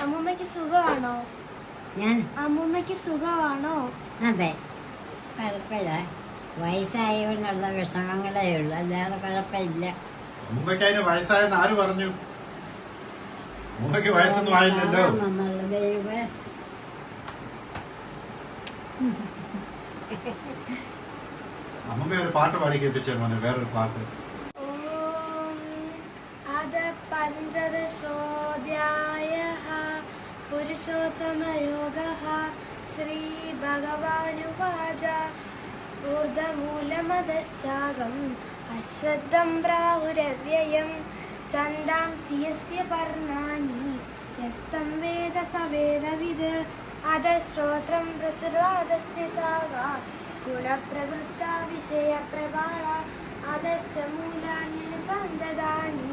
അമ്മൂമ്മയ്ക്ക് സുഖമാണോ? അമ്മൂമ്മയ്ക്ക് സുഖമാണോ? അതെ, കുഴപ്പമില്ല. വയസ്സായവനുള്ള വിഷമങ്ങളേ ഉള്ളൂ, അല്ലാതെ കുഴപ്പമില്ല. അമ്മൂമ്മയ്ക്ക് അതിന് വയസ്സായെന്ന് ആര് പറഞ്ഞു? അമ്മൂമ്മയ്ക്ക് വയസ്സൊന്നും ആയില്ലല്ലോ. ദൈവമേ. അമ്മമ്മ ഒരു പാട്ട് പാടി കേൾപ്പിച്ചേ മോനെ, വേറൊരു പാട്ട്. അത് പഞ്ചദശോऽധ്യായഃ പുരുഷോത്തമയോഗഃ ശ്രീഭഗവാനുവാച ഊർധ്വമൂലമധഃശാഖം അശ്വത്ഥം പ്രാഹുരവ്യയം ഛന്ദാംസി യസ്യ പർണാനി യസ്തം വേദ സ വേദവിദ് അധശ്രോത്രം പ്രസൃതാദസ്യ ശാഖാ ഗുണപ്രവൃത്താ വിഷയപ്രവാള അധസ്യ മൂലാനി സന്തതാനി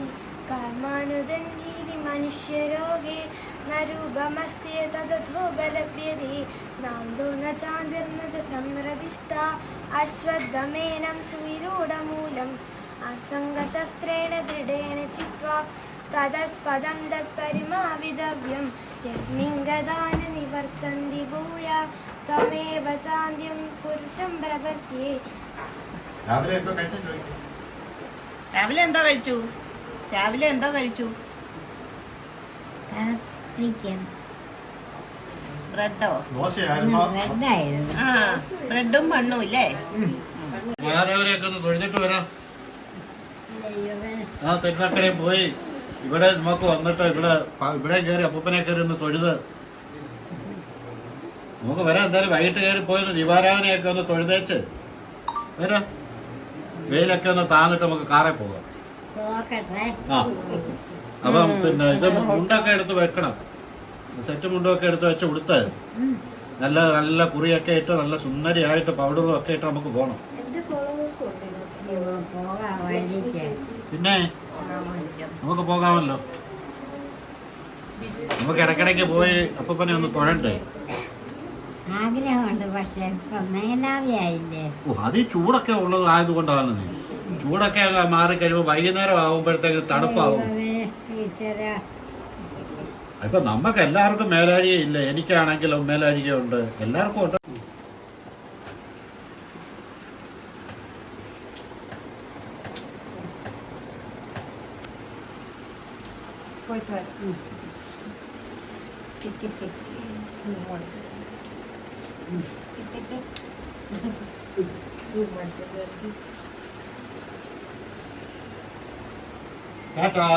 കർമാനുദംഗീതി മനുഷ്യരോഗേ ന രൂപമസ്യ തദഥോപലഭ്യതേ നാംദോ ന ചാന്തിർന ച സംരതിഷ്ഠ അശ്വത്ഥമേനം സുവിരൂഢമൂലം അസംഗശസ്ത്രേണ ദൃഢേന ചിത്വാ തതസ്പദം തത്പരിമാവിതവ്യം യസ്മിൻ ഗതാന നിവർത്തന്തി ഭൂയ തമേവ ചാന്ത്യം പുരുഷം പ്രപദ്യേ. രാവിലെ എന്തോ കഴിച്ചു? ബ്രെഡോ? ബ്രെഡായിരുന്നു. ആ, ബ്രെഡും മണ്ണും ഇല്ലേ? ഒന്ന് തൊഴുതിട്ട് വരാം. ദൈവമേ. ആ തിരുനക്കരയിൽ പോയി ഇവിടെ നമുക്ക് വന്നിട്ട് ഇവിടെ കയറി അപ്പൂപ്പനെ കയറി ഒന്ന് തൊഴുത് നമുക്ക് വരാം. എന്തായാലും വൈകിട്ട് കയറി പോയി ദീപാരാധനയൊക്കെ ഒന്ന് തൊഴുതേച്ച് വരാം. വെയിലൊക്കെ ഒന്ന് താന്നിട്ട് നമുക്ക് കാറിൽ പോകാം. ആ, അപ്പം പിന്നെ ഇത് മുണ്ടൊക്കെ എടുത്ത് വെക്കണം. സെറ്റ് മുണ്ടൊക്കെ എടുത്ത് വെച്ച് ഉടുത്ത് നല്ല നല്ല കുറിയൊക്കെ ഇട്ട് നല്ല സുന്ദരിയായിട്ട് പൗഡറും ഒക്കെ ഇട്ട് നമുക്ക് പോകണം. പിന്നെ നമുക്ക് പോകാമല്ലോ. നമുക്ക് ഇടയ്ക്കിടയ്ക്ക് പോയി അപ്പൂപ്പനെ ഒന്ന് തൊഴണ്ടേ? ആഗ്രഹമുണ്ട്, പക്ഷെ ഇപ്പൊ മേലാവിയായില്ലേ. ഓ, അത് ഈ ചൂടൊക്കെ ഉള്ളത് ആയതുകൊണ്ടാണ്. നീ ചൂടൊക്കെ മാറിക്കഴിയുമ്പോ വൈകുന്നേരം ആകുമ്പോഴത്തേക്ക് തണുപ്പാവും. ഇപ്പൊ നമുക്ക് എല്ലാവർക്കും മേലാഴിക ഇല്ല. എനിക്കാണെങ്കിലും മേലാഴിക ഉണ്ട്, എല്ലാവർക്കും ഉണ്ട്. ടാറ്റാ.